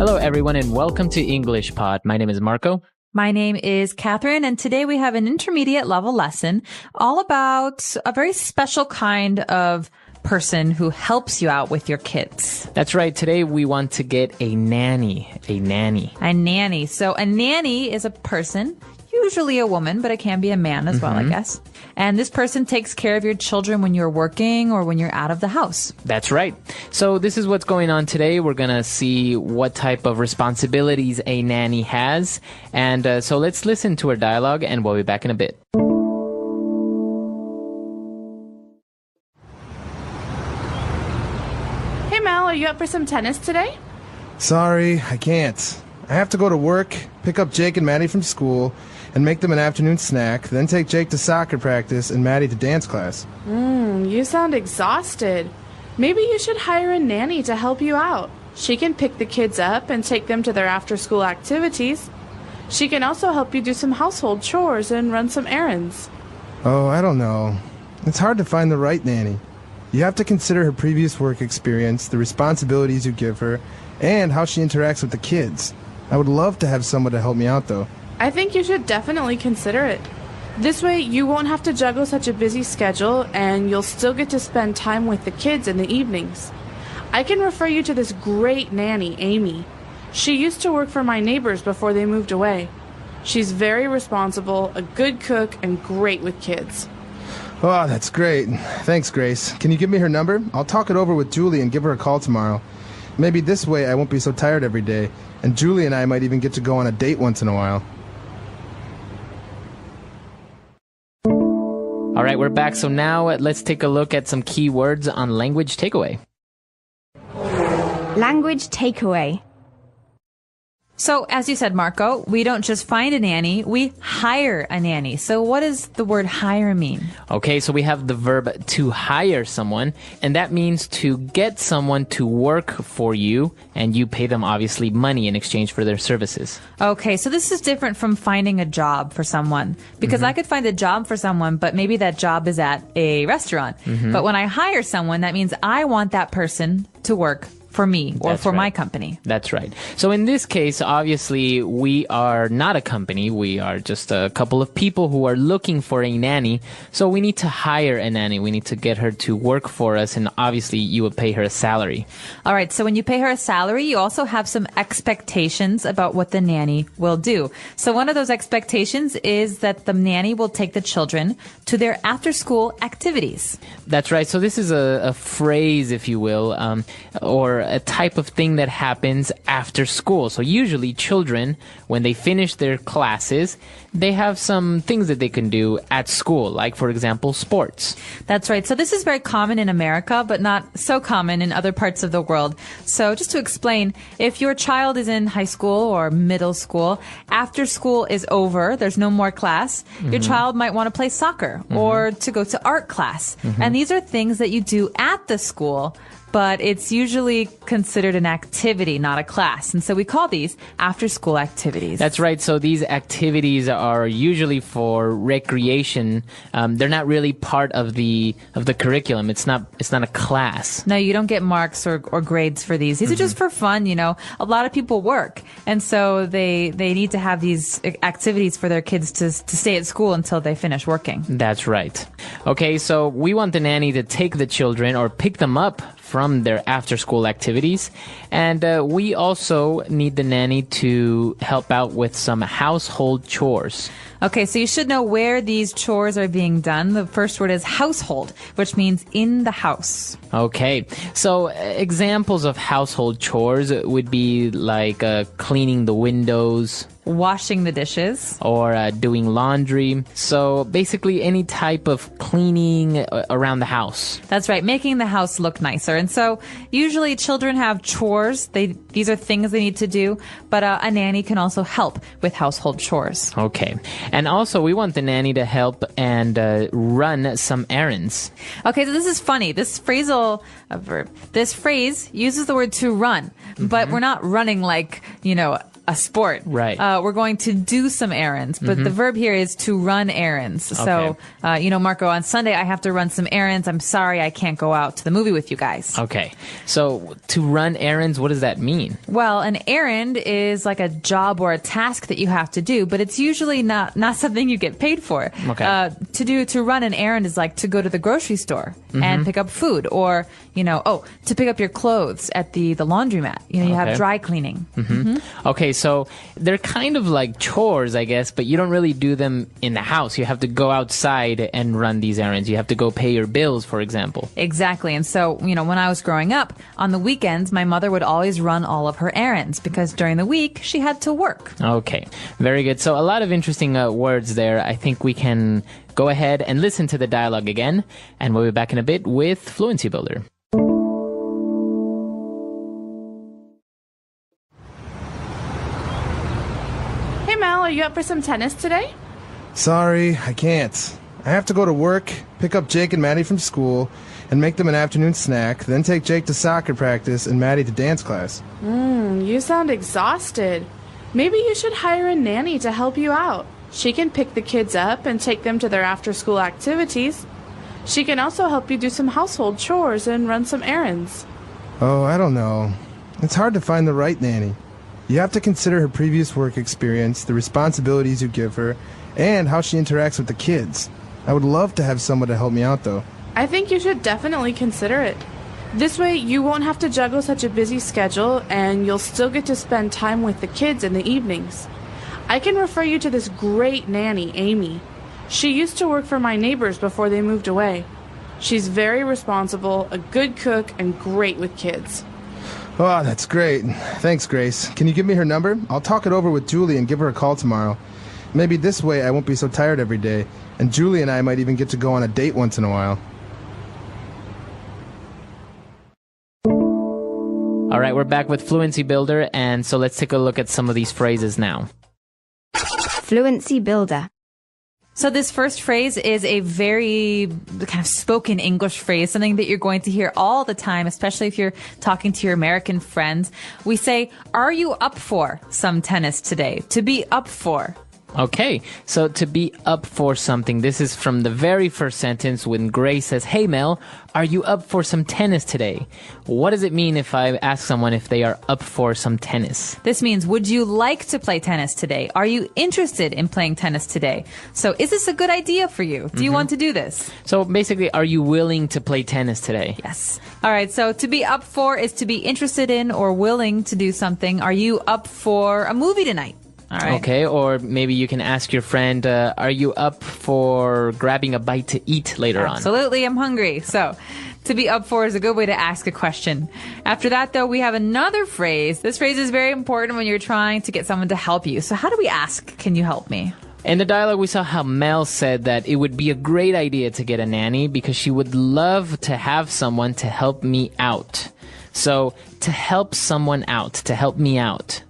Hello, everyone, and welcome to English Pod. My name is Marco. My name is Catherine, and today we have an intermediate level lesson all about a very special kind of person who helps you out with your kids. That's right. Today we want to get a nanny. A nanny. A nanny. So a nanny is a person, usually a woman, but it can be a man as well, I guess. And this person takes care of your children when you're working or when you're out of the house. That's right. So this is what's going on today. We're going to see what type of responsibilities a nanny has. And so let's listen to our dialogue, and we'll be back in a bit. Hey Mel, are you up for some tennis today? Sorry, I can't. I have to go to work, pick up Jake and Maddie from school, and make them an afternoon snack, then take Jake to soccer practice and Maddie to dance class. You sound exhausted. Maybe you should hire a nanny to help you out. She can pick the kids up and take them to their after-school activities. She can also help you do some household chores and run some errands. Oh, I don't know. It's hard to find the right nanny. You have to consider her previous work experience, the responsibilities you give her, and how she interacts with the kids. I would love to have someone to help me out, though. I think you should definitely consider it. This way, you won't have to juggle such a busy schedule, and you'll still get to spend time with the kids in the evenings. I can refer you to this great nanny, Amy. She used to work for my neighbors before they moved away. She's very responsible, a good cook, and great with kids. Oh, that's great. Thanks, Grace. Can you give me her number? I'll talk it over with Julie and give her a call tomorrow. Maybe this way I won't be so tired every day, and Julie and I might even get to go on a date once in a while. All right, we're back. So now let's take a look at some key words on language takeaway. Language takeaway. So, as you said, Marco, we don't just find a nanny, we hire a nanny. So what does the word hire mean? Okay, so we have the verb to hire someone, and that means to get someone to work for you, and you pay them, obviously, money in exchange for their services. Okay, so this is different from finding a job for someone. Because I could find a job for someone, but maybe that job is at a restaurant. But when I hire someone, that means I want that person to work for me or for my company. That's right. So in this case, obviously, we are not a company. We are just a couple of people who are looking for a nanny. So we need to hire a nanny. We need to get her to work for us. And obviously, you would pay her a salary. All right. So when you pay her a salary, you also have some expectations about what the nanny will do. So one of those expectations is that the nanny will take the children to their after-school activities. That's right. So this is a phrase, if you will, or a type of thing that happens after school. So usually children, when they finish their classes, they have some things that they can do at school, like, for example, sports. That's right. So this is very common in America, but not so common in other parts of the world. So just to explain, if your child is in high school or middle school, after school is over, there's no more class, your child might want to play soccer or to go to art class. And these are things that you do at the school, but it's usually considered an activity, not a class. And so we call these after-school activities. That's right. So these activities are usually for recreation. They're not really part of the curriculum. It's not a class. No, you don't get marks or grades for these. These are just for fun, you know. A lot of people work, and so they need to have these activities for their kids to stay at school until they finish working. That's right. Okay, so we want the nanny to take the children or pick them up from their after-school activities. And we also need the nanny to help out with some household chores. Okay, so you should know where these chores are being done. The first word is household, which means in the house. Okay, so examples of household chores would be like cleaning the windows, washing the dishes, or doing laundry. So basically any type of cleaning around the house. That's right, making the house look nicer. And so usually children have chores. These are things they need to do, but a nanny can also help with household chores. Okay, and also we want the nanny to help and run some errands. Okay, so this is funny. This phrasal verb, this phrase uses the word to run, but we're not running like, you know, a sport. Right. We're going to do some errands, but the verb here is to run errands. So, Marco, on Sunday I have to run some errands. I'm sorry I can't go out to the movie with you guys. Okay. So to run errands, what does that mean? Well, an errand is like a job or a task that you have to do, but it's usually not something you get paid for. Okay. To run an errand is like to go to the grocery store and pick up food, or to pick up your clothes at the laundromat. You have dry cleaning. Okay, so they're kind of like chores, I guess, but you don't really do them in the house. You have to go outside and run these errands. You have to go pay your bills, for example. Exactly. And so, when I was growing up, on the weekends, my mother would always run all of her errands because during the week, she had to work. Okay, very good. So a lot of interesting words there. I think we can go ahead and listen to the dialogue again, and we'll be back in a bit with Fluency Builder. Hey Mel, are you up for some tennis today? Sorry, I can't. I have to go to work, pick up Jake and Maddie from school, and make them an afternoon snack, then take Jake to soccer practice and Maddie to dance class. You sound exhausted. Maybe you should hire a nanny to help you out. She can pick the kids up and take them to their after-school activities. She can also help you do some household chores and run some errands. Oh, I don't know. It's hard to find the right nanny. You have to consider her previous work experience, the responsibilities you give her, and how she interacts with the kids. I would love to have someone to help me out, though. I think you should definitely consider it. This way, you won't have to juggle such a busy schedule, and you'll still get to spend time with the kids in the evenings. I can refer you to this great nanny, Amy. She used to work for my neighbors before they moved away. She's very responsible, a good cook, and great with kids. Oh, that's great. Thanks, Grace. Can you give me her number? I'll talk it over with Julie and give her a call tomorrow. Maybe this way I won't be so tired every day, and Julie and I might even get to go on a date once in a while. All right, we're back with Fluency Builder, and so let's take a look at some of these phrases now. Fluency Builder. So this first phrase is a very kind of spoken English phrase, something that you're going to hear all the time, especially if you're talking to your American friends. We say, "Are you up for some tennis today?" To be up for. Okay, so to be up for something, this is from the very first sentence when Grace says, "Hey Mel, are you up for some tennis today?" What does it mean if I ask someone if they are up for some tennis? This means, would you like to play tennis today? Are you interested in playing tennis today? So is this a good idea for you? Do you want to do this? So basically, are you willing to play tennis today? Yes. All right, so to be up for is to be interested in or willing to do something. Are you up for a movie tonight? All right. Okay, or maybe you can ask your friend, are you up for grabbing a bite to eat later on? Absolutely, I'm hungry. So, to be up for is a good way to ask a question. After that, though, we have another phrase. This phrase is very important when you're trying to get someone to help you. So how do we ask, "Can you help me?" In the dialogue, we saw how Mel said that it would be a great idea to get a nanny because she would love to have someone to help me out. So, to help someone out, to help me out.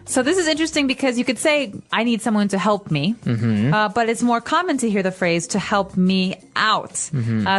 So this is interesting because you could say, "I need someone to help me," but it's more common to hear the phrase "to help me out."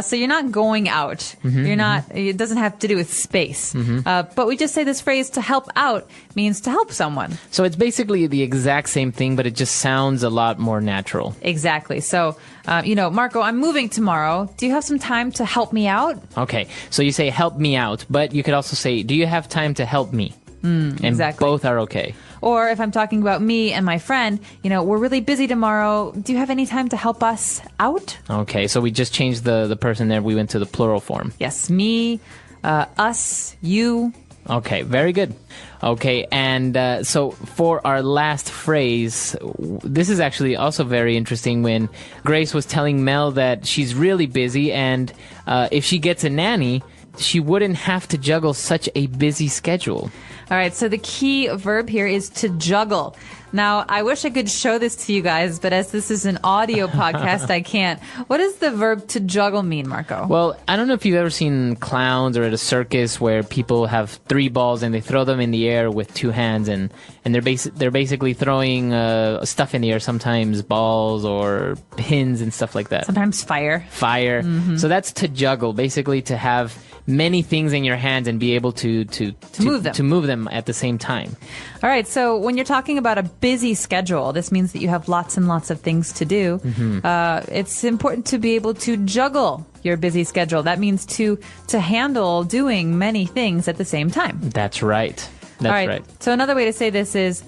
So you're not going out. You're not. It doesn't have to do with space. But we just say this phrase "to help out" means to help someone. So it's basically the exact same thing, but it just sounds a lot more natural. Exactly. So, Marco, I'm moving tomorrow. Do you have some time to help me out? Okay. So you say "help me out," but you could also say, "Do you have time to help me?" And exactly. both are okay. Or if I'm talking about me and my friend, we're really busy tomorrow. Do you have any time to help us out? Okay, so we just changed the person there. We went to the plural form. Yes, me, us, you. Okay, very good. Okay, and so for our last phrase, this is actually also very interesting when Grace was telling Mel that she's really busy and if she gets a nanny, she wouldn't have to juggle such a busy schedule. All right, so the key verb here is to juggle. Now, I wish I could show this to you guys, but as this is an audio podcast, I can't. What does the verb to juggle mean, Marco? Well, I don't know if you've ever seen clowns or at a circus where people have 3 balls and they throw them in the air with 2 hands, and they're basically throwing stuff in the air, sometimes balls or pins and stuff like that. Sometimes fire. Fire. So that's to juggle, basically to have many things in your hands and be able to move them at the same time. All right. So when you're talking about a busy schedule, this means that you have lots and lots of things to do. It's important to be able to juggle your busy schedule. That means to handle doing many things at the same time. That's right. That's right. So another way to say this is,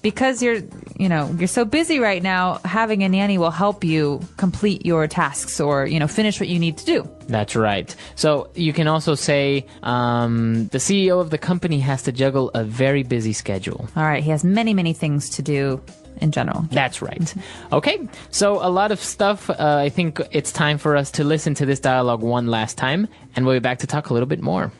because you're so busy right now, having a nanny will help you complete your tasks or, finish what you need to do. That's right. So you can also say the CEO of the company has to juggle a very busy schedule. All right. He has many, many things to do in general. That's right. Okay. So a lot of stuff. I think it's time for us to listen to this dialogue one last time, and we'll be back to talk a little bit more.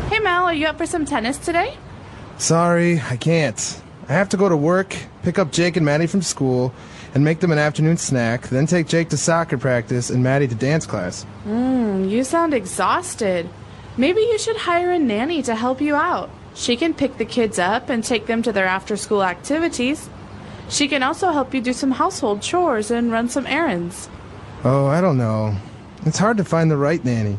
Hey Mel, are you up for some tennis today? Sorry, I can't. I have to go to work, pick up Jake and Maddie from school, and make them an afternoon snack, then take Jake to soccer practice and Maddie to dance class. You sound exhausted. Maybe you should hire a nanny to help you out. She can pick the kids up and take them to their after-school activities. She can also help you do some household chores and run some errands. Oh, I don't know. It's hard to find the right nanny.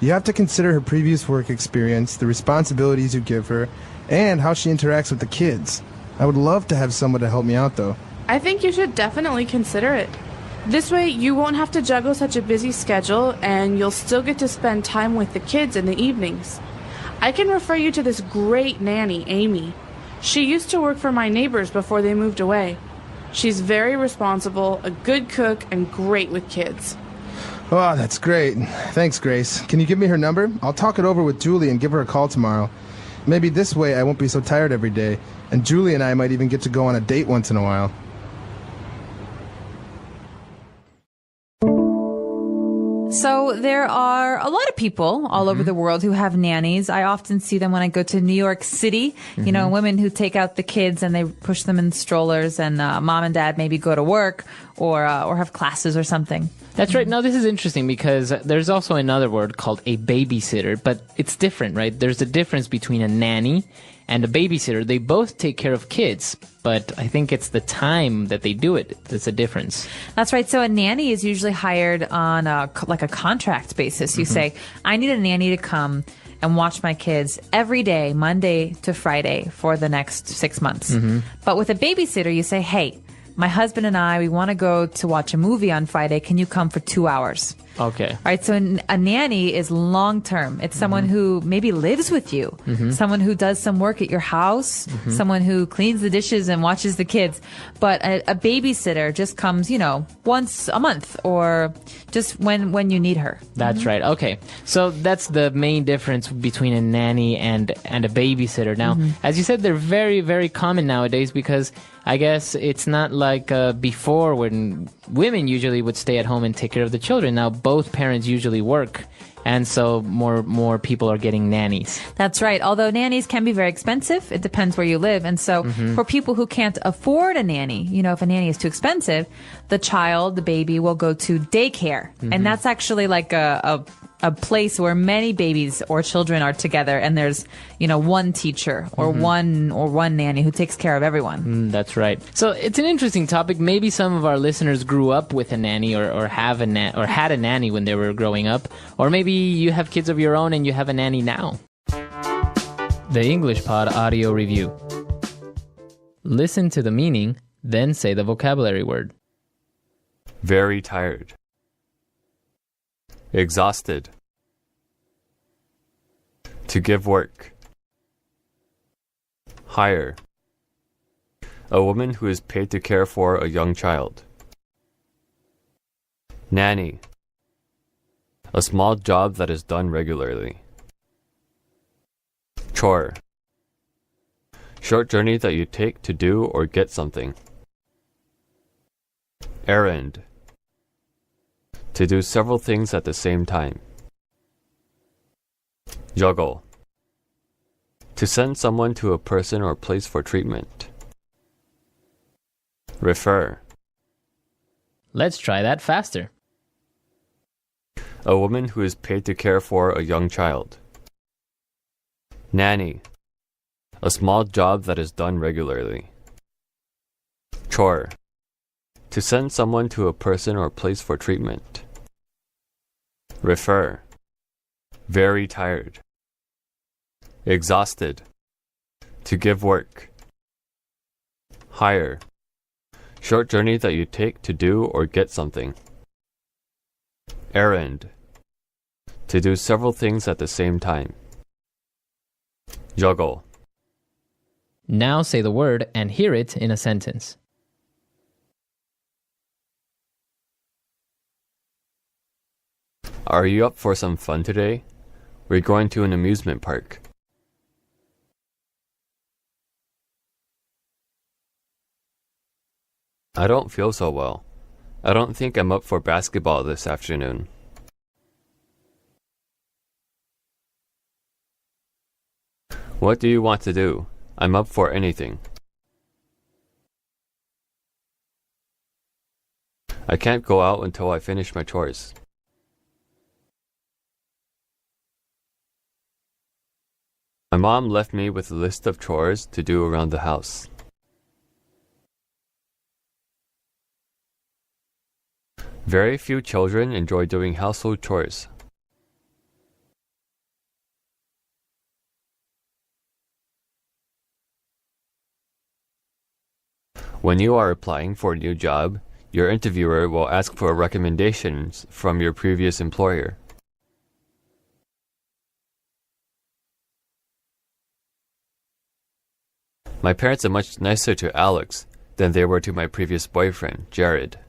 You have to consider her previous work experience, the responsibilities you give her, and how she interacts with the kids. I would love to have someone to help me out, though. I think you should definitely consider it. This way, you won't have to juggle such a busy schedule, and you'll still get to spend time with the kids in the evenings. I can refer you to this great nanny, Amy. She used to work for my neighbors before they moved away. She's very responsible, a good cook, and great with kids. Oh, that's great. Thanks, Grace. Can you give me her number? I'll talk it over with Julie and give her a call tomorrow. Maybe this way I won't be so tired every day, and Julie and I might even get to go on a date once in a while. So there are a lot of people all over the world who have nannies. I often see them when I go to New York City, women who take out the kids and they push them in strollers, and mom and dad maybe go to work or have classes or something. That's right. Now, this is interesting because there's also another word called a babysitter, but it's different, right? There's a difference between a nanny and a babysitter. They both take care of kids, but I think it's the time that they do it that's a difference. That's right. So a nanny is usually hired on a contract basis. You say, I need a nanny to come and watch my kids every day, Monday to Friday, for the next 6 months. But with a babysitter, you say, hey, my husband and I, we want to go to watch a movie on Friday. Can you come for 2 hours? Okay. All right. So a nanny is long term. It's someone who maybe lives with you, someone who does some work at your house, someone who cleans the dishes and watches the kids. But a babysitter just comes, once a month or just when you need her. That's right. Okay. So that's the main difference between a nanny and a babysitter. Now, as you said, they're very, very common nowadays because I guess it's not like before when women usually would stay at home and take care of the children. Now both parents usually work, and so more people are getting nannies. That's right. Although nannies can be very expensive, it depends where you live. And so for people who can't afford a nanny, if a nanny is too expensive, the baby will go to daycare. And that's actually like a place where many babies or children are together, and there's one teacher or one nanny who takes care of everyone. That's right. So it's an interesting topic. Maybe some of our listeners grew up with a nanny or had a nanny when they were growing up, or maybe you have kids of your own and you have a nanny now. The English Pod Audio Review. Listen to the meaning, then say the vocabulary word. Very tired. Exhausted. To give work. Hire. A woman who is paid to care for a young child. Nanny. A small job that is done regularly. Chore. Short journey that you take to do or get something. Errand. To do several things at the same time. Juggle. To send someone to a person or place for treatment. Refer. Let's try that faster. A woman who is paid to care for a young child. Nanny. A small job that is done regularly. Chore. To send someone to a person or place for treatment. Refer. Very tired. Exhausted. To give work. Hire. Short journey that you take to do or get something. Errand. To do several things at the same time. Juggle. Now say the word and hear it in a sentence. Are you up for some fun today? We're going to an amusement park. I don't feel so well. I don't think I'm up for basketball this afternoon. What do you want to do? I'm up for anything. I can't go out until I finish my chores. My mom left me with a list of chores to do around the house. Very few children enjoy doing household chores. When you are applying for a new job, your interviewer will ask for recommendations from your previous employer. My parents are much nicer to Alex than they were to my previous boyfriend, Jared.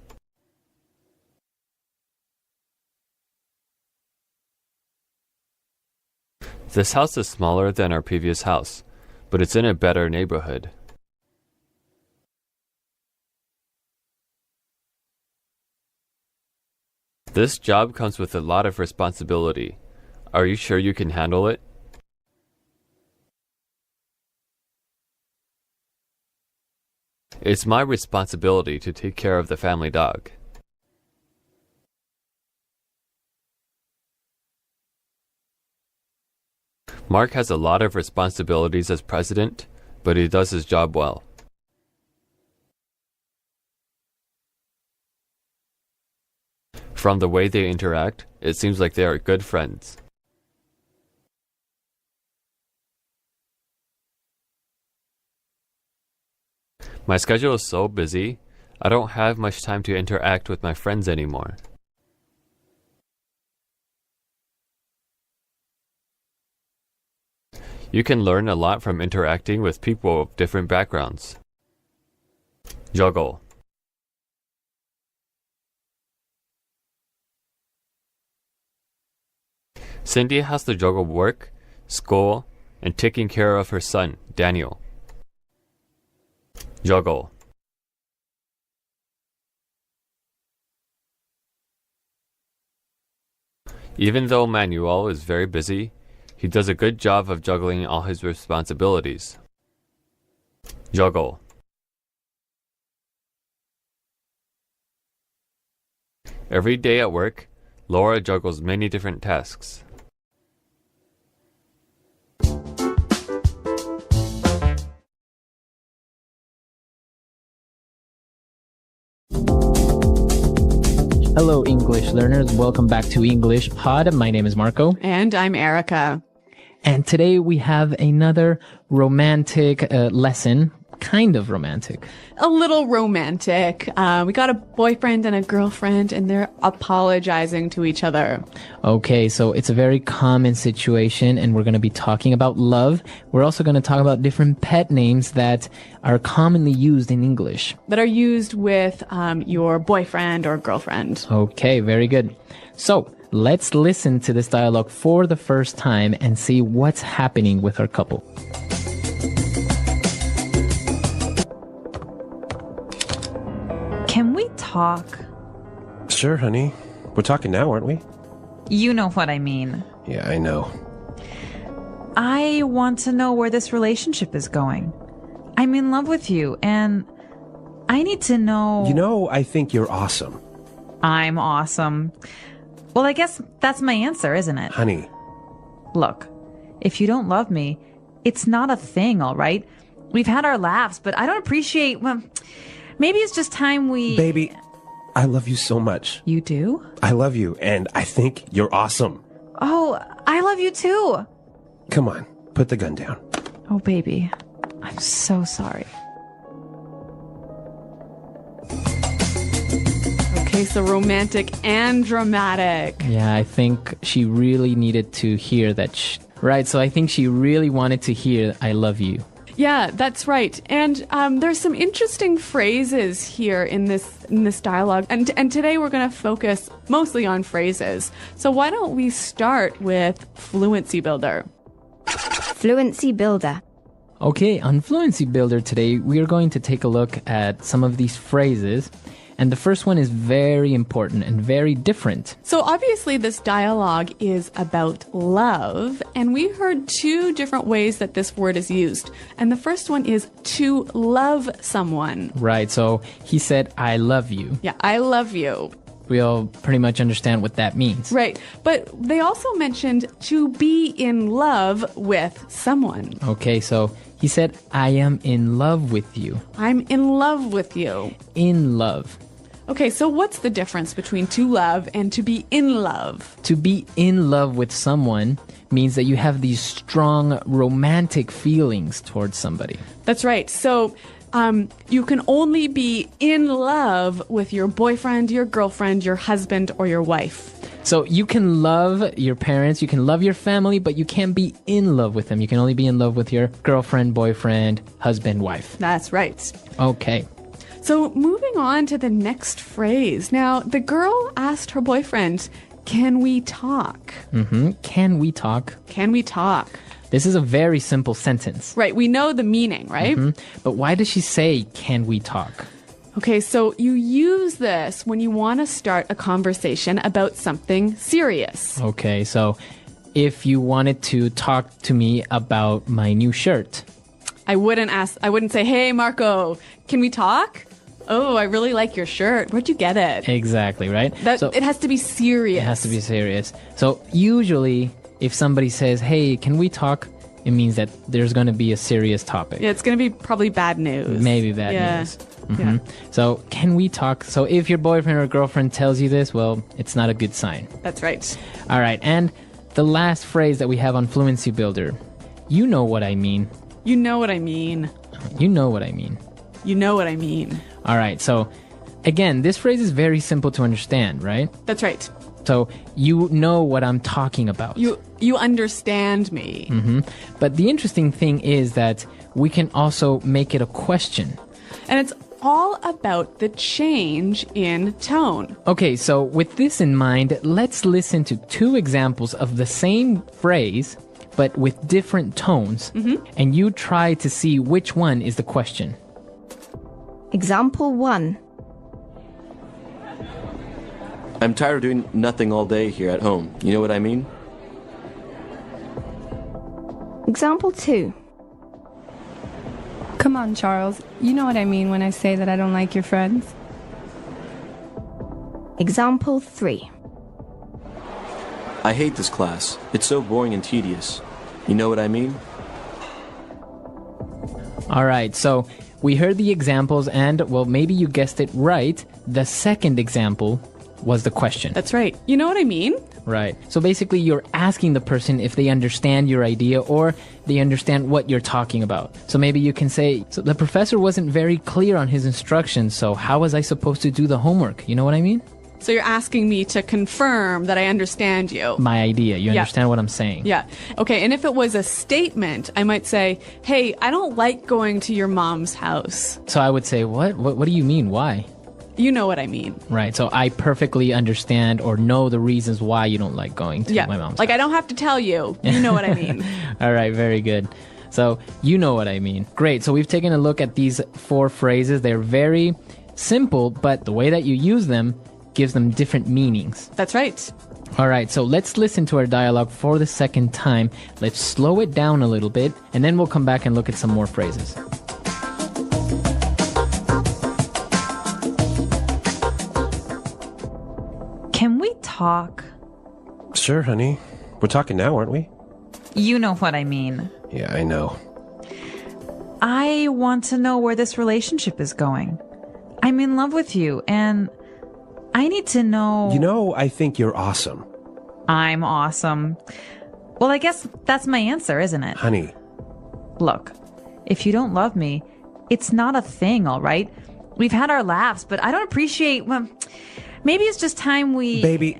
This house is smaller than our previous house, but it's in a better neighborhood. This job comes with a lot of responsibility. Are you sure you can handle it? It's my responsibility to take care of the family dog. Mark has a lot of responsibilities as president, but he does his job well. From the way they interact, it seems like they are good friends. My schedule is so busy, I don't have much time to interact with my friends anymore. You can learn a lot from interacting with people of different backgrounds. Juggle. Cindy has to juggle work, school, and taking care of her son, Daniel. Juggle. Even though Manuel is very busy, he does a good job of juggling all his responsibilities. Juggle. Every day at work, Laura juggles many different tasks. Hello, English learners. Welcome back to English Pod. My name is Marco. And I'm Erica. And today we have another romantic lesson. Kind of romantic. A little romantic. We got a boyfriend and a girlfriend, and they're apologizing to each other. Okay, so it's a very common situation, and we're going to be talking about love. We're also going to talk about different pet names that are commonly used in English. That are used with your boyfriend or girlfriend. Okay, very good. So let's listen to this dialogue for the first time and see what's happening with our couple. Can we talk? Sure, honey. We're talking now, aren't we? You know what I mean. Yeah, I know. I want to know where this relationship is going. I'm in love with you, and I need to know... You know, I think you're awesome. I'm awesome. Well, I guess that's my answer, isn't it? Honey. Look, if you don't love me, it's not a thing, all right? We've had our laughs, but I don't appreciate... Well, maybe it's just time we... Baby, I love you so much. You do? I love you, and I think you're awesome. Oh, I love you too. Come on, put the gun down. Oh, baby. I'm so sorry. Okay, so romantic and dramatic. Yeah, I think she really needed to hear that. Right, so I think she really wanted to hear, I love you. Yeah, that's right. And there's some interesting phrases here in this dialogue. And today we're going to focus mostly on phrases. So why don't we start with Fluency Builder? Fluency Builder. Okay, on Fluency Builder today, we are going to take a look at some of these phrases. And the first one is very important and very different. So obviously this dialogue is about love, and we heard two different ways that this word is used. And the first one is to love someone. Right, so he said, I love you. Yeah, I love you. We all pretty much understand what that means. Right, but they also mentioned to be in love with someone. Okay, so he said, I am in love with you. I'm in love with you. In love. Okay, so what's the difference between to love and to be in love? To be in love with someone means that you have these strong romantic feelings towards somebody. That's right. So you can only be in love with your boyfriend, your girlfriend, your husband, or your wife. So you can love your parents, you can love your family, but you can't be in love with them. You can only be in love with your girlfriend, boyfriend, husband, wife. That's right. Okay. So moving on to the next phrase. Now, the girl asked her boyfriend, can we talk? Can we talk? Can we talk? This is a very simple sentence. Right, we know the meaning, right? But why does she say, can we talk? Okay, so you use this when you want to start a conversation about something serious. Okay, so if you wanted to talk to me about my new shirt. I wouldn't say, hey, Marco, can we talk? Oh, I really like your shirt. Where'd you get it? Exactly, right? It has to be serious. It has to be serious. So usually, if somebody says, hey, can we talk? It means that there's going to be a serious topic. Yeah, it's going to be probably bad news. Maybe bad news. Yeah. So, can we talk? So, if your boyfriend or girlfriend tells you this, well, it's not a good sign. That's right. All right. And the last phrase that we have on Fluency Builder. You know what I mean. You know what I mean. You know what I mean. You know what I mean. All right. So, again, this phrase is very simple to understand, right? That's right. So, you know what I'm talking about. You understand me. But the interesting thing is that we can also make it a question. And it's all about the change in tone. Okay, so with this in mind, let's listen to two examples of the same phrase, but with different tones. And you try to see which one is the question. Example 1. I'm tired of doing nothing all day here at home. You know what I mean? Example 2. Come on, Charles. You know what I mean when I say that I don't like your friends. Example 3. I hate this class. It's so boring and tedious. You know what I mean? All right, so we heard the examples and, well, maybe you guessed it right. The second example was the question. That's right. You know what I mean? Right. So basically you're asking the person if they understand your idea or they understand what you're talking about. So maybe you can say, so the professor wasn't very clear on his instructions, so how was I supposed to do the homework? You know what I mean? So you're asking me to confirm that I understand you. My idea. You understand what I'm saying? Yeah. Okay, and if it was a statement, I might say, hey, I don't like going to your mom's house. So I would say, what? What do you mean? Why? You know what I mean. Right. So I perfectly understand or know the reasons why you don't like going to my mom's house. I don't have to tell you. You know what I mean. All right. Very good. So you know what I mean. Great. So we've taken a look at these 4 phrases. They're very simple, but the way that you use them gives them different meanings. That's right. All right. So let's listen to our dialogue for the second time. Let's slow it down a little bit, and then we'll come back and look at some more phrases. Can we talk? Sure, honey. We're talking now, aren't we? You know what I mean. Yeah, I know. I want to know where this relationship is going. I'm in love with you, and I need to know. You know, I think you're awesome. I'm awesome. Well, I guess that's my answer, isn't it? Honey. Look, if you don't love me, it's not a thing, all right? We've had our laughs, but I don't appreciate, well, maybe it's just time we... Baby,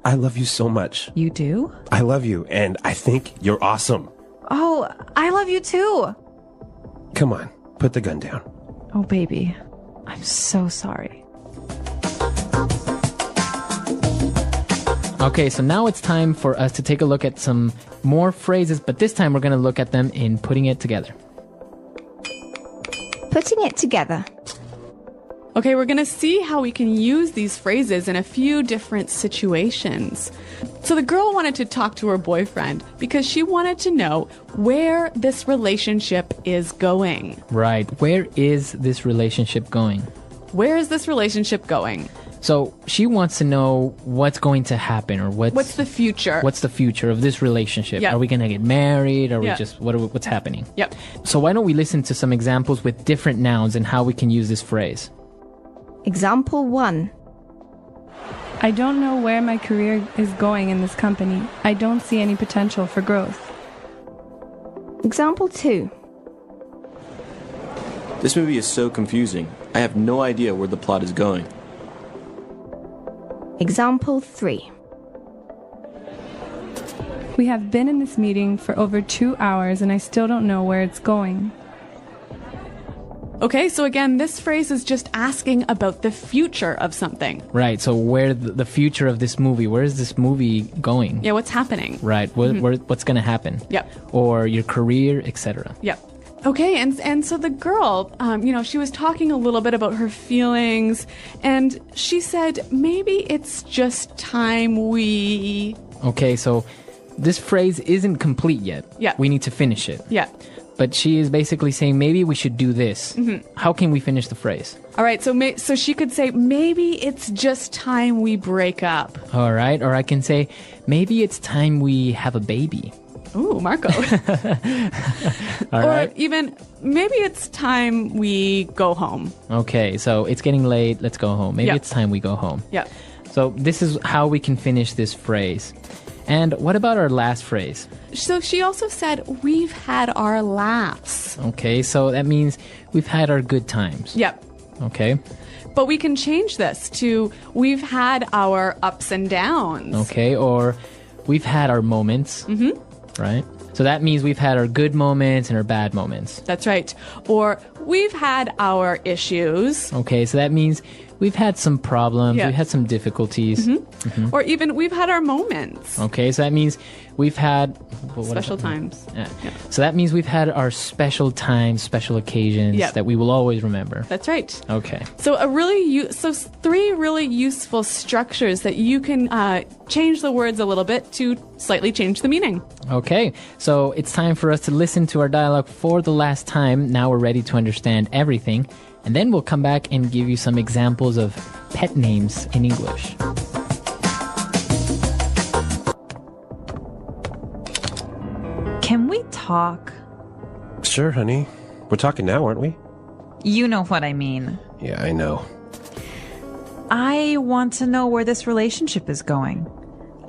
I love you so much. You do? I love you, and I think you're awesome. Oh, I love you too. Come on, put the gun down. Oh, baby, I'm so sorry. Okay, so now it's time for us to take a look at some more phrases, but this time we're going to look at them in putting it together. Putting it together. Okay, we're going to see how we can use these phrases in a few different situations. So the girl wanted to talk to her boyfriend because she wanted to know where this relationship is going. Right. Where is this relationship going? Where is this relationship going? So she wants to know what's going to happen, or what's the future? What's the future of this relationship? Yep. Are we going to get married? Are we Yep. just what's happening? Yep. So why don't we listen to some examples with different nouns and how we can use this phrase? Example 1. I don't know where my career is going in this company. I don't see any potential for growth. Example 2. This movie is so confusing. I have no idea where the plot is going. Example 3. We have been in this meeting for over 2 hours and I still don't know where it's going. Okay, so again, this phrase is just asking about the future of something. Right. So where the future of this movie? Where is this movie going? Yeah, what's happening? Right. What's going to happen? Yep. Or your career, etc. Yep. Okay, and so the girl, she was talking a little bit about her feelings, and she said, maybe it's just time we... Okay, so this phrase isn't complete yet. Yeah. We need to finish it. Yeah. But she is basically saying, maybe we should do this. Mm-hmm. How can we finish the phrase? All right, so she could say, maybe it's just time we break up. All right, or I can say, maybe it's time we have a baby. Ooh, Marco. All right. Or even, maybe it's time we go home. Okay, so it's getting late, let's go home. Maybe Yeah. it's time we go home. Yeah. So this is how we can finish this phrase. And what about our last phrase? So she also said, we've had our laughs. Okay, so that means we've had our good times. Yep. Okay. But we can change this to, we've had our ups and downs. Okay, or we've had our moments. Mm-hmm. Right? So that means we've had our good moments and our bad moments. That's right. Or we've had our issues. Okay, so that means we've had some problems, Yeah. we've had some difficulties. Mm-hmm. Or even we've had our moments. Okay, so that means we've had... Special times. Yeah. Yeah. So that means we've had our special times, special occasions Yep. that we will always remember. That's right. Okay. So three really useful structures that you can change the words a little bit to slightly change the meaning. Okay, so it's time for us to listen to our dialogue for the last time. Now we're ready to understand everything. And then we'll come back and give you some examples of pet names in English. Can we talk? Sure, honey. We're talking now, aren't we? You know what I mean. Yeah, I know. I want to know where this relationship is going.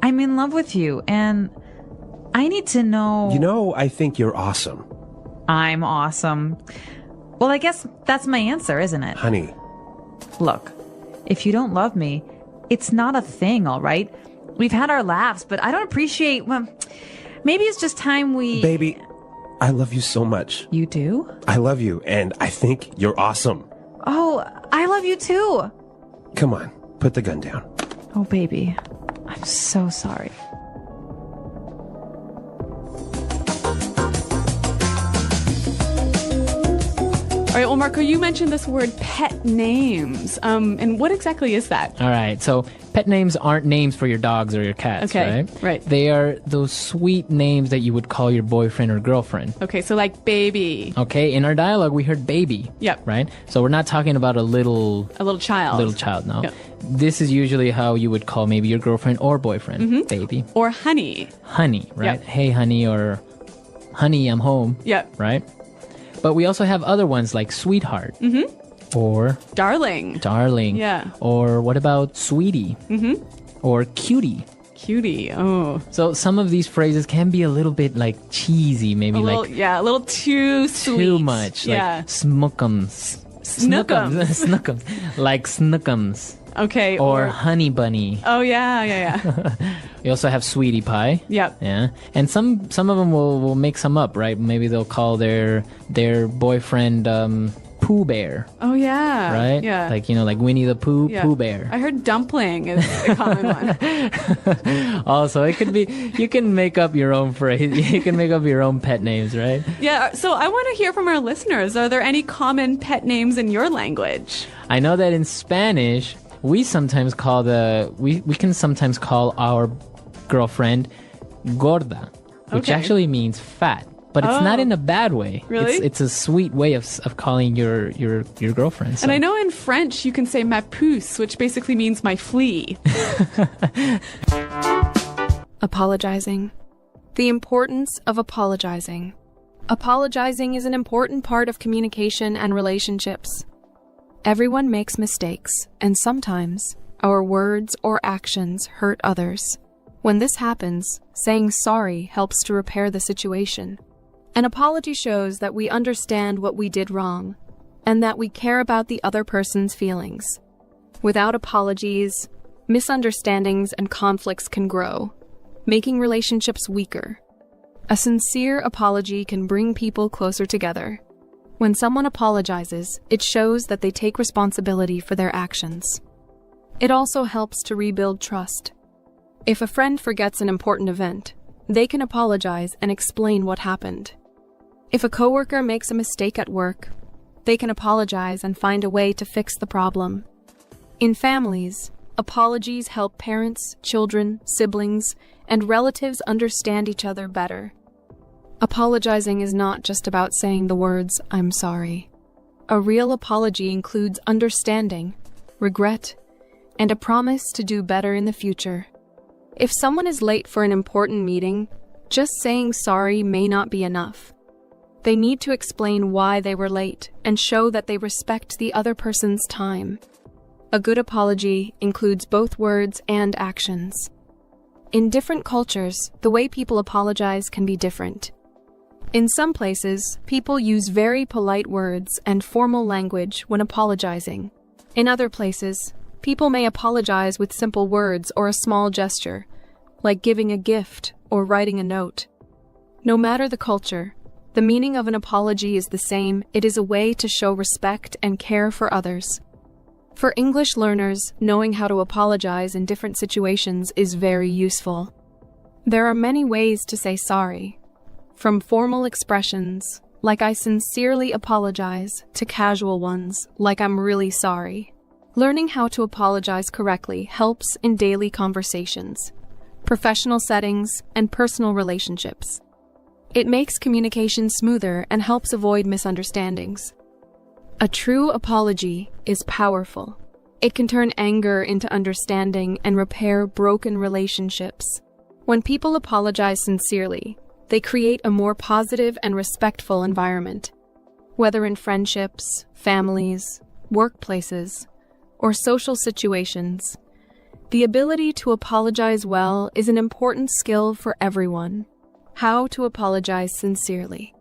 I'm in love with you, and I need to know... You know, I think you're awesome. I'm awesome. Well, I guess that's my answer, isn't it? Honey. Look, if you don't love me, it's not a thing, all right? We've had our laughs, but I don't appreciate... Well, maybe it's just time we... Baby, I love you so much. You do? I love you, and I think you're awesome. Oh, I love you too. Come on, put the gun down. Oh, baby, I'm so sorry. All right, well, Marco, you mentioned this word pet names. And what exactly is that? All right, so pet names aren't names for your dogs or your cats, Okay, right? right. They are those sweet names that you would call your boyfriend or girlfriend. Okay, so like baby. Okay, in our dialogue, we heard baby. Yep. Right? So we're not talking about a little child. no. Yep. This is usually how you would call maybe your girlfriend or boyfriend, baby. Or honey. Honey, right? Yep. Hey, honey, or honey, I'm home. Yep. Right? But we also have other ones like sweetheart. Or darling. darling. Yeah. Or what about sweetie? Mm-hmm. Or cutie. Cutie. Oh. So some of these phrases can be a little bit like cheesy, maybe A little, like yeah, a little too sweet. too much. Yeah. Like smookums. Snookums. Snookums. Like snookums. Okay. Or honey bunny. Oh, yeah. We also have sweetie pie. Yep. Yeah. And some of them will make some up, right? Maybe they'll call their boyfriend Pooh Bear. Oh, yeah. Right? Yeah. Like, like Winnie the Pooh, Yeah. Pooh Bear. I heard dumpling is a common one. Also, it could be, you can make up your own phrase. You can make up your own pet names, right? Yeah. So I want to hear from our listeners. Are there any common pet names in your language? I know that in Spanish, we sometimes call we can sometimes call our girlfriend gorda, which Okay. actually means fat. But it's not in a bad way. Really? It's a sweet way of calling your girlfriend. So. And I know in French you can say ma puce, which basically means my flea. Apologizing. The importance of apologizing. Apologizing is an important part of communication and relationships. Everyone makes mistakes, and sometimes our words or actions hurt others. When this happens, saying sorry helps to repair the situation. An apology shows that we understand what we did wrong, and that we care about the other person's feelings. Without apologies, misunderstandings and conflicts can grow, making relationships weaker. A sincere apology can bring people closer together. When someone apologizes, it shows that they take responsibility for their actions. It also helps to rebuild trust. If a friend forgets an important event, they can apologize and explain what happened. If a coworker makes a mistake at work, they can apologize and find a way to fix the problem. In families, apologies help parents, children, siblings, and relatives understand each other better. Apologizing is not just about saying the words, "I'm sorry." A real apology includes understanding, regret, and a promise to do better in the future. If someone is late for an important meeting, just saying sorry may not be enough. They need to explain why they were late and show that they respect the other person's time. A good apology includes both words and actions. In different cultures, the way people apologize can be different. In some places, people use very polite words and formal language when apologizing. In other places, people may apologize with simple words or a small gesture, like giving a gift or writing a note. No matter the culture, the meaning of an apology is the same. It is a way to show respect and care for others. For English learners, knowing how to apologize in different situations is very useful. There are many ways to say sorry, from formal expressions, like "I sincerely apologize," to casual ones, like "I'm really sorry." Learning how to apologize correctly helps in daily conversations, professional settings, and personal relationships. It makes communication smoother and helps avoid misunderstandings. A true apology is powerful. It can turn anger into understanding and repair broken relationships. When people apologize sincerely, they create a more positive and respectful environment. Whether in friendships, families, workplaces, or social situations, the ability to apologize well is an important skill for everyone. How to apologize sincerely.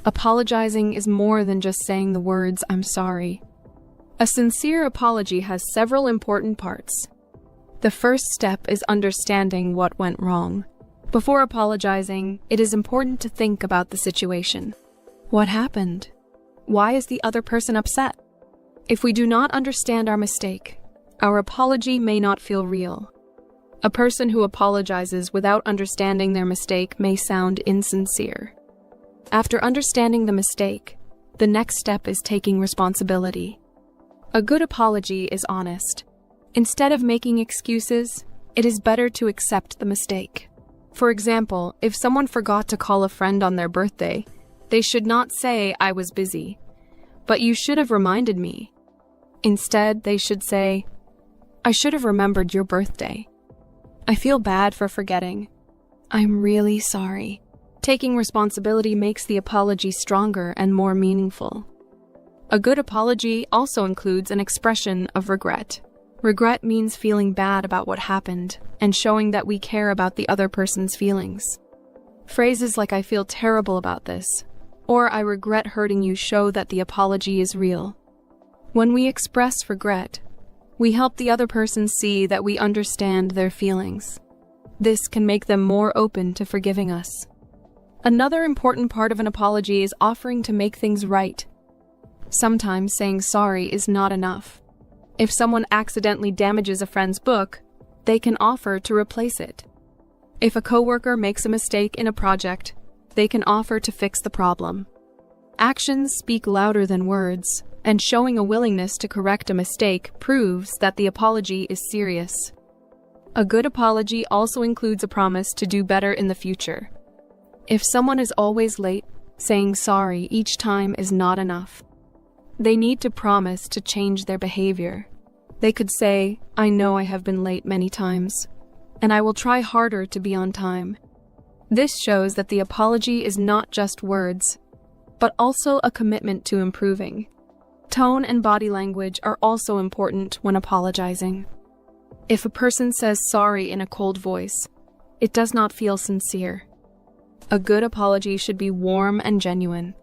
Apologizing is more than just saying the words, "I'm sorry." A sincere apology has several important parts. The first step is understanding what went wrong. Before apologizing, it is important to think about the situation. What happened? Why is the other person upset? If we do not understand our mistake, our apology may not feel real. A person who apologizes without understanding their mistake may sound insincere. After understanding the mistake, the next step is taking responsibility. A good apology is honest. Instead of making excuses, it is better to accept the mistake. For example, if someone forgot to call a friend on their birthday, they should not say, "I was busy," but "you should have reminded me." Instead, they should say, "I should have remembered your birthday. I feel bad for forgetting. I'm really sorry." Taking responsibility makes the apology stronger and more meaningful. A good apology also includes an expression of regret. Regret means feeling bad about what happened and showing that we care about the other person's feelings. Phrases like "I feel terrible about this" or "I regret hurting you" show that the apology is real. When we express regret, we help the other person see that we understand their feelings. This can make them more open to forgiving us. Another important part of an apology is offering to make things right. Sometimes saying sorry is not enough. If someone accidentally damages a friend's book, they can offer to replace it. If a coworker makes a mistake in a project, they can offer to fix the problem. Actions speak louder than words, and showing a willingness to correct a mistake proves that the apology is serious. A good apology also includes a promise to do better in the future. If someone is always late, saying sorry each time is not enough. They need to promise to change their behavior. They could say, "I know I have been late many times, and I will try harder to be on time." This shows that the apology is not just words, but also a commitment to improving. Tone and body language are also important when apologizing. If a person says sorry in a cold voice, it does not feel sincere. A good apology should be warm and genuine,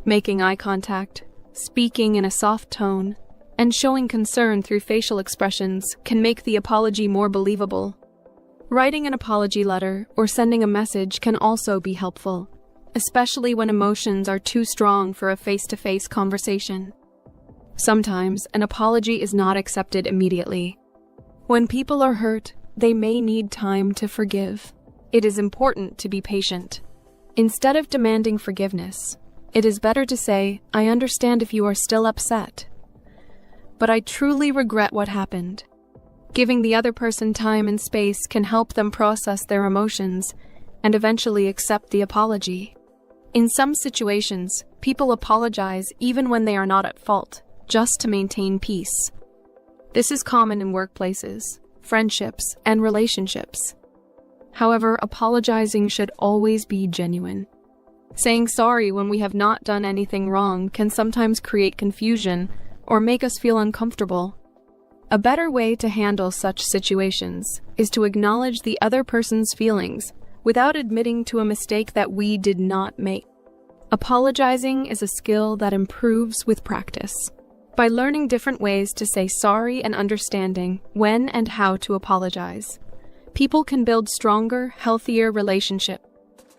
making eye contact, speaking in a soft tone, and showing concern through facial expressions can make the apology more believable. Writing an apology letter or sending a message can also be helpful, especially when emotions are too strong for a face-to-face conversation. Sometimes an apology is not accepted immediately. When people are hurt, they may need time to forgive. It is important to be patient. Instead of demanding forgiveness, it is better to say, "I understand if you are still upset, but I truly regret what happened." Giving the other person time and space can help them process their emotions and eventually accept the apology. In some situations, people apologize even when they are not at fault, just to maintain peace. This is common in workplaces, friendships, and relationships. However, apologizing should always be genuine. Saying sorry when we have not done anything wrong can sometimes create confusion or make us feel uncomfortable. A better way to handle such situations is to acknowledge the other person's feelings without admitting to a mistake that we did not make. Apologizing is a skill that improves with practice. By learning different ways to say sorry and understanding when and how to apologize, people can build stronger, healthier relationships.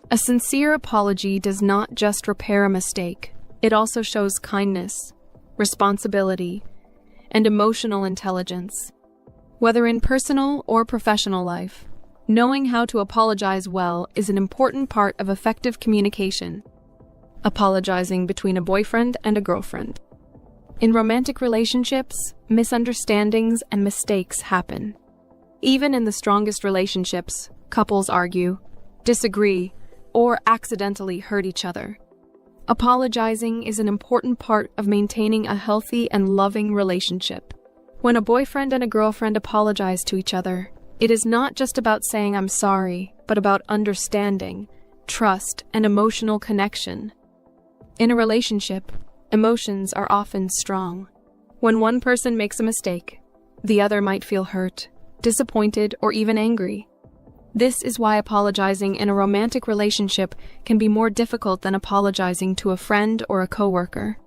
A sincere apology does not just repair a mistake, it also shows kindness, responsibility, and emotional intelligence. Whether in personal or professional life, knowing how to apologize well is an important part of effective communication. Apologizing between a boyfriend and a girlfriend. In romantic relationships, misunderstandings and mistakes happen. Even in the strongest relationships, couples argue, disagree, or accidentally hurt each other. Apologizing is an important part of maintaining a healthy and loving relationship. When a boyfriend and a girlfriend apologize to each other, it is not just about saying "I'm sorry," but about understanding, trust, and emotional connection. In a relationship, emotions are often strong. When one person makes a mistake, the other might feel hurt, disappointed, or even angry. This is why apologizing in a romantic relationship can be more difficult than apologizing to a friend or a coworker.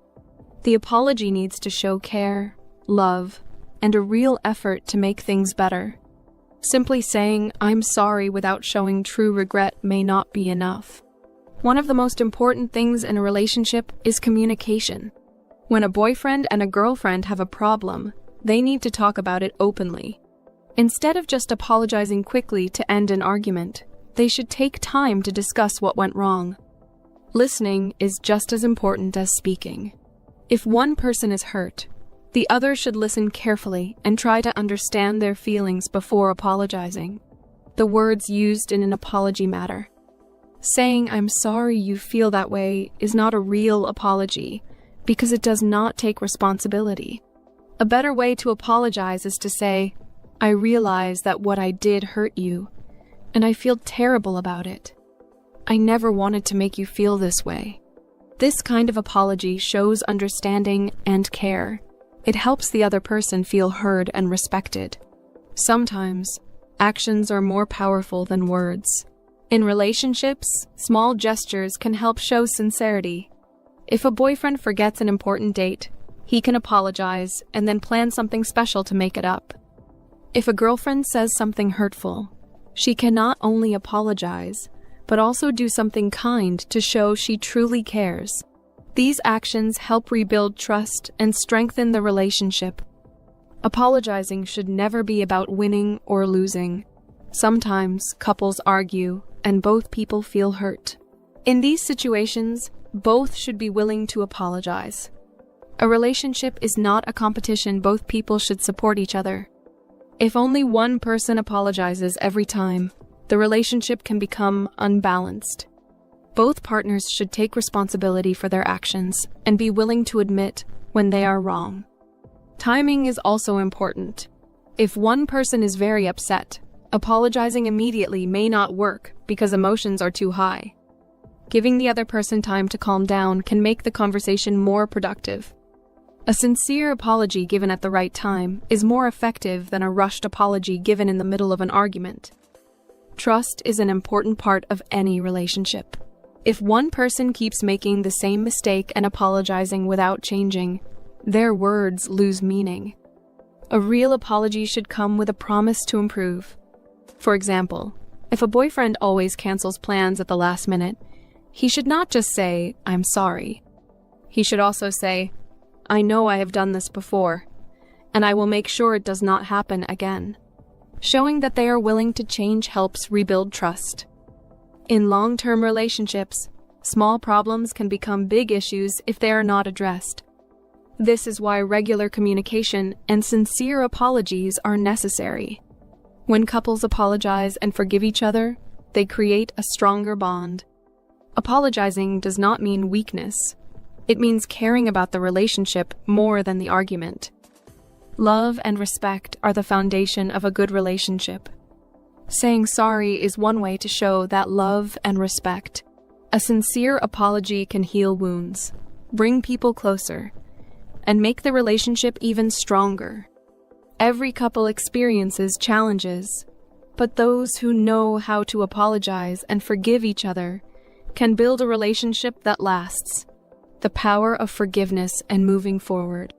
The apology needs to show care, love, and a real effort to make things better. Simply saying "I'm sorry" without showing true regret may not be enough. One of the most important things in a relationship is communication. When a boyfriend and a girlfriend have a problem, they need to talk about it openly. Instead of just apologizing quickly to end an argument, they should take time to discuss what went wrong. Listening is just as important as speaking. If one person is hurt, the other should listen carefully and try to understand their feelings before apologizing. The words used in an apology matter. Saying "I'm sorry you feel that way" is not a real apology because it does not take responsibility. A better way to apologize is to say, "I realize that what I did hurt you, and I feel terrible about it. I never wanted to make you feel this way." This kind of apology shows understanding and care. It helps the other person feel heard and respected. Sometimes, actions are more powerful than words. In relationships, small gestures can help show sincerity. If a boyfriend forgets an important date, he can apologize and then plan something special to make it up. If a girlfriend says something hurtful, she can not only apologize, but also do something kind to show she truly cares. These actions help rebuild trust and strengthen the relationship. Apologizing should never be about winning or losing. Sometimes couples argue and both people feel hurt. In these situations, both should be willing to apologize. A relationship is not a competition. Both people should support each other. If only one person apologizes every time, the relationship can become unbalanced. Both partners should take responsibility for their actions and be willing to admit when they are wrong. Timing is also important. If one person is very upset, apologizing immediately may not work because emotions are too high. Giving the other person time to calm down can make the conversation more productive. A sincere apology given at the right time is more effective than a rushed apology given in the middle of an argument. Trust is an important part of any relationship. If one person keeps making the same mistake and apologizing without changing, their words lose meaning. A real apology should come with a promise to improve. For example, if a boyfriend always cancels plans at the last minute, he should not just say, "I'm sorry." He should also say, "I know I have done this before, and I will make sure it does not happen again." Showing that they are willing to change helps rebuild trust. In long-term relationships, small problems can become big issues if they are not addressed. This is why regular communication and sincere apologies are necessary. When couples apologize and forgive each other, they create a stronger bond. Apologizing does not mean weakness. It means caring about the relationship more than the argument. Love and respect are the foundation of a good relationship. Saying sorry is one way to show that love and respect. A sincere apology can heal wounds, bring people closer, and make the relationship even stronger. Every couple experiences challenges, but those who know how to apologize and forgive each other can build a relationship that lasts. The power of forgiveness and moving forward.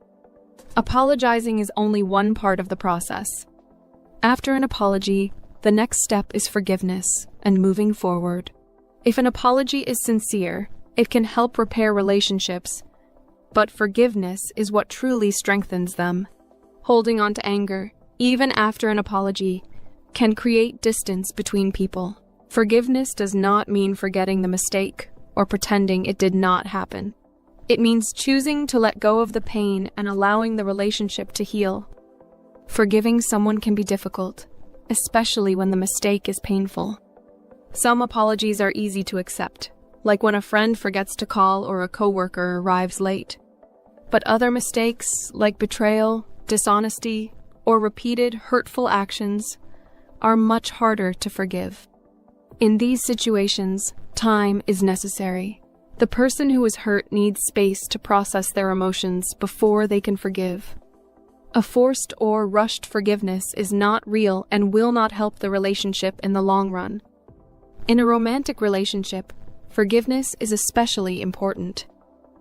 Apologizing is only one part of the process. After an apology, the next step is forgiveness and moving forward. If an apology is sincere, it can help repair relationships, but forgiveness is what truly strengthens them. Holding on to anger, even after an apology, can create distance between people. Forgiveness does not mean forgetting the mistake or pretending it did not happen. It means choosing to let go of the pain and allowing the relationship to heal. Forgiving someone can be difficult, especially when the mistake is painful. Some apologies are easy to accept, like when a friend forgets to call or a coworker arrives late. But other mistakes, like betrayal, dishonesty, or repeated hurtful actions, are much harder to forgive. In these situations, time is necessary. The person who is hurt needs space to process their emotions before they can forgive. A forced or rushed forgiveness is not real and will not help the relationship in the long run. In a romantic relationship, forgiveness is especially important.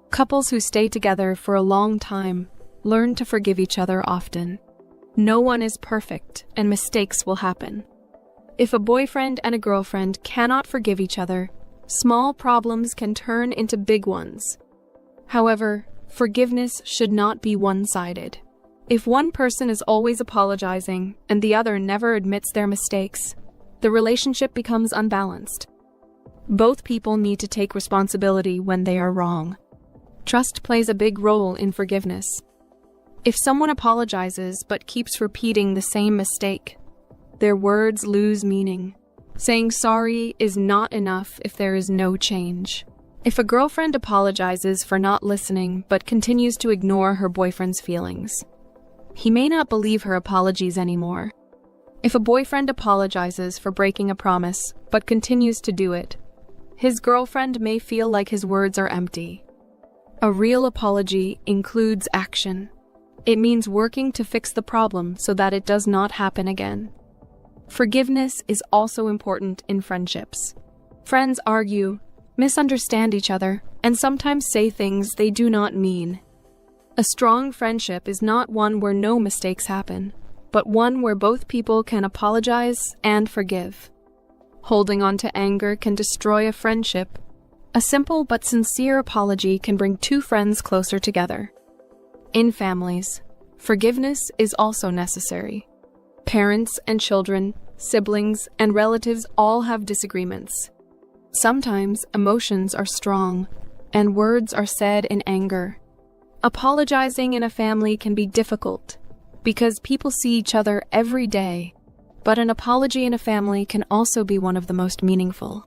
Couples who stay together for a long time learn to forgive each other often. No one is perfect, and mistakes will happen. If a boyfriend and a girlfriend cannot forgive each other, small problems can turn into big ones. However, forgiveness should not be one-sided. If one person is always apologizing and the other never admits their mistakes, the relationship becomes unbalanced. Both people need to take responsibility when they are wrong. Trust plays a big role in forgiveness. If someone apologizes but keeps repeating the same mistake, their words lose meaning. Saying sorry is not enough if there is no change. If a girlfriend apologizes for not listening but continues to ignore her boyfriend's feelings, he may not believe her apologies anymore. If a boyfriend apologizes for breaking a promise but continues to do it, his girlfriend may feel like his words are empty. A real apology includes action. It means working to fix the problem so that it does not happen again. Forgiveness is also important in friendships. Friends argue, misunderstand each other, and sometimes say things they do not mean. A strong friendship is not one where no mistakes happen, but one where both people can apologize and forgive. Holding on to anger can destroy a friendship. A simple but sincere apology can bring two friends closer together. In families, forgiveness is also necessary. Parents and children, siblings, and relatives all have disagreements. Sometimes emotions are strong, and words are said in anger. Apologizing in a family can be difficult because people see each other every day, but an apology in a family can also be one of the most meaningful.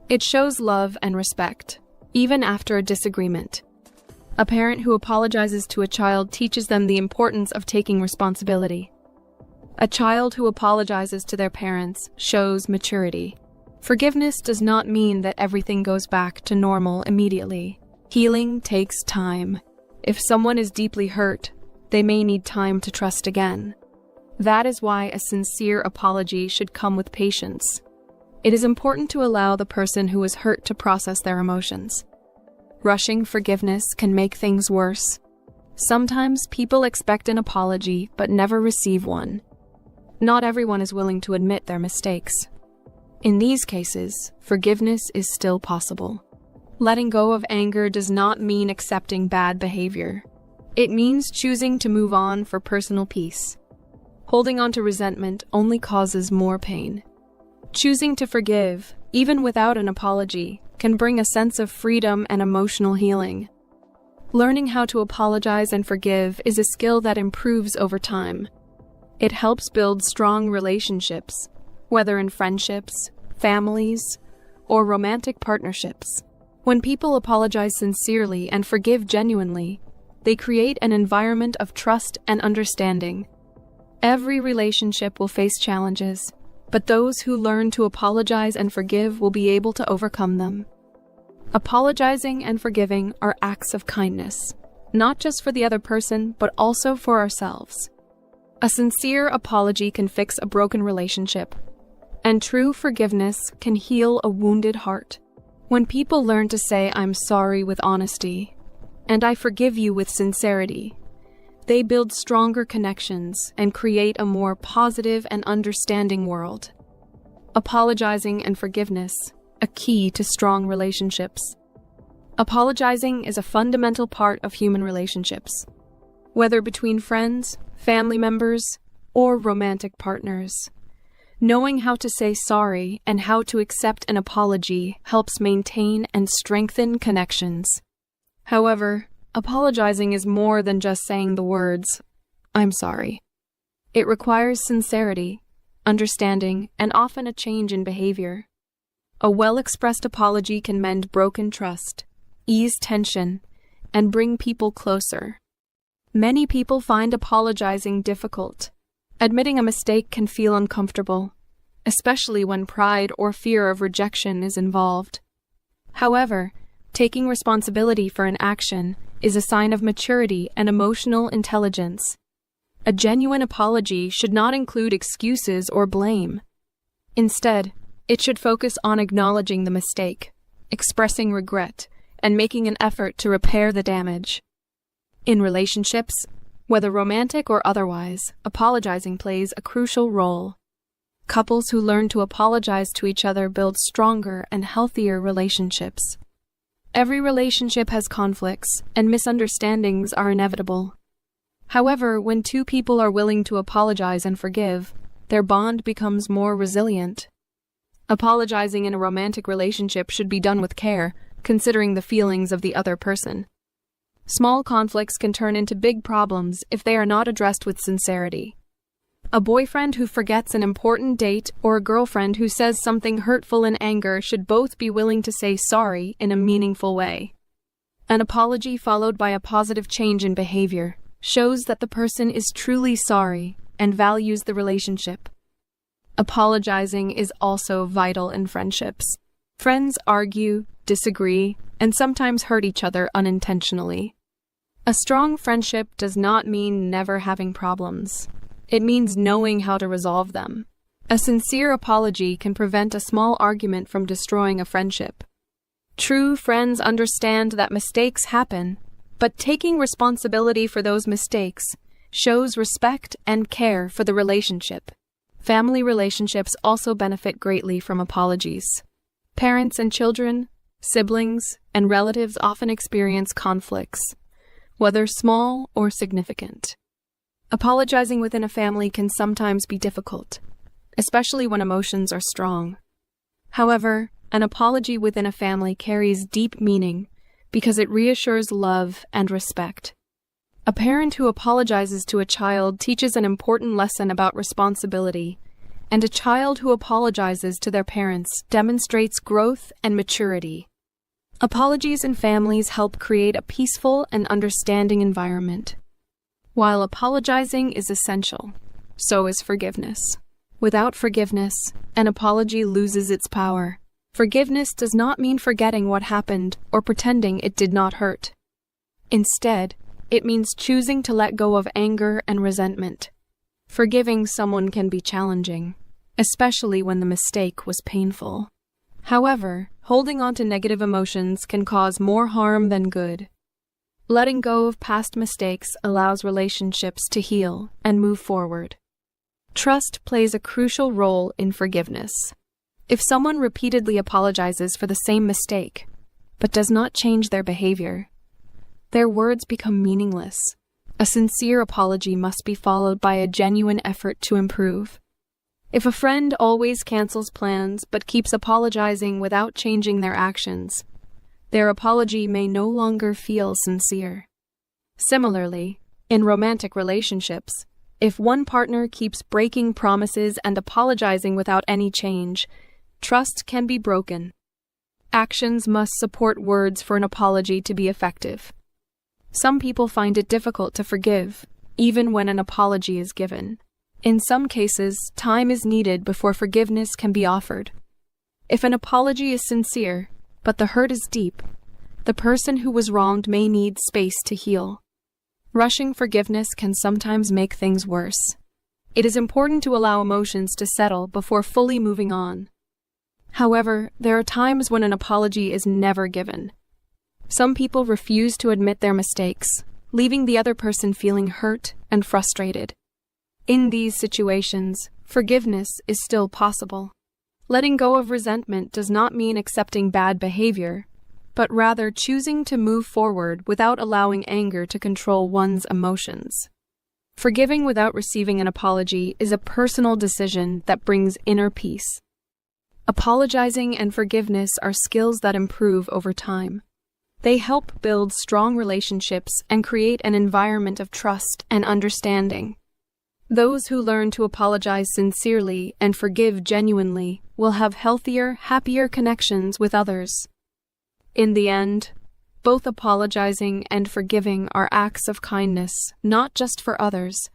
It shows love and respect, even after a disagreement. A parent who apologizes to a child teaches them the importance of taking responsibility. A child who apologizes to their parents shows maturity. Forgiveness does not mean that everything goes back to normal immediately. Healing takes time. If someone is deeply hurt, they may need time to trust again. That is why a sincere apology should come with patience. It is important to allow the person who is hurt to process their emotions. Rushing forgiveness can make things worse. Sometimes people expect an apology but never receive one. Not everyone is willing to admit their mistakes. In these cases, forgiveness is still possible. Letting go of anger does not mean accepting bad behavior. It means choosing to move on for personal peace. Holding on to resentment only causes more pain. Choosing to forgive, even without an apology, can bring a sense of freedom and emotional healing. Learning how to apologize and forgive is a skill that improves over time. It helps build strong relationships, whether in friendships, families, or romantic partnerships. When people apologize sincerely and forgive genuinely, they create an environment of trust and understanding. Every relationship will face challenges, but those who learn to apologize and forgive will be able to overcome them. Apologizing and forgiving are acts of kindness, not just for the other person, but also for ourselves. A sincere apology can fix a broken relationship, and true forgiveness can heal a wounded heart. When people learn to say, "I'm sorry" with honesty, and "I forgive you" with sincerity, they build stronger connections and create a more positive and understanding world. Apologizing and forgiveness, a key to strong relationships. Apologizing is a fundamental part of human relationships, whether between friends, family members, or romantic partners. Knowing how to say sorry and how to accept an apology helps maintain and strengthen connections. However, apologizing is more than just saying the words, "I'm sorry." It requires sincerity, understanding, and often a change in behavior. A well-expressed apology can mend broken trust, ease tension, and bring people closer. Many people find apologizing difficult. Admitting a mistake can feel uncomfortable, especially when pride or fear of rejection is involved. However, taking responsibility for an action is a sign of maturity and emotional intelligence. A genuine apology should not include excuses or blame. Instead, it should focus on acknowledging the mistake, expressing regret, and making an effort to repair the damage. In relationships, whether romantic or otherwise, apologizing plays a crucial role. Couples who learn to apologize to each other build stronger and healthier relationships. Every relationship has conflicts, and misunderstandings are inevitable. However, when two people are willing to apologize and forgive, their bond becomes more resilient. Apologizing in a romantic relationship should be done with care, considering the feelings of the other person. Small conflicts can turn into big problems if they are not addressed with sincerity. A boyfriend who forgets an important date or a girlfriend who says something hurtful in anger should both be willing to say sorry in a meaningful way. An apology followed by a positive change in behavior shows that the person is truly sorry and values the relationship. Apologizing is also vital in friendships. Friends argue, disagree, and sometimes hurt each other unintentionally. A strong friendship does not mean never having problems. It means knowing how to resolve them. A sincere apology can prevent a small argument from destroying a friendship. True friends understand that mistakes happen, but taking responsibility for those mistakes shows respect and care for the relationship. Family relationships also benefit greatly from apologies. Parents and children, siblings, and relatives often experience conflicts, whether small or significant. Apologizing within a family can sometimes be difficult, especially when emotions are strong. However, an apology within a family carries deep meaning because it reassures love and respect. A parent who apologizes to a child teaches an important lesson about responsibility, and a child who apologizes to their parents demonstrates growth and maturity. Apologies in families help create a peaceful and understanding environment. While apologizing is essential, so is forgiveness. Without forgiveness, an apology loses its power. Forgiveness does not mean forgetting what happened or pretending it did not hurt. Instead, it means choosing to let go of anger and resentment. Forgiving someone can be challenging, especially when the mistake was painful. However, holding on to negative emotions can cause more harm than good. Letting go of past mistakes allows relationships to heal and move forward. Trust plays a crucial role in forgiveness. If someone repeatedly apologizes for the same mistake, but does not change their behavior, their words become meaningless. A sincere apology must be followed by a genuine effort to improve. If a friend always cancels plans but keeps apologizing without changing their actions, their apology may no longer feel sincere. Similarly, in romantic relationships, if one partner keeps breaking promises and apologizing without any change, trust can be broken. Actions must support words for an apology to be effective. Some people find it difficult to forgive, even when an apology is given. In some cases, time is needed before forgiveness can be offered. If an apology is sincere, but the hurt is deep, the person who was wronged may need space to heal. Rushing forgiveness can sometimes make things worse. It is important to allow emotions to settle before fully moving on. However, there are times when an apology is never given. Some people refuse to admit their mistakes, leaving the other person feeling hurt and frustrated. In these situations, forgiveness is still possible. Letting go of resentment does not mean accepting bad behavior, but rather choosing to move forward without allowing anger to control one's emotions. Forgiving without receiving an apology is a personal decision that brings inner peace. Apologizing and forgiveness are skills that improve over time. They help build strong relationships and create an environment of trust and understanding. Those who learn to apologize sincerely and forgive genuinely will have healthier, happier connections with others. In the end, both apologizing and forgiving are acts of kindness, not just for others,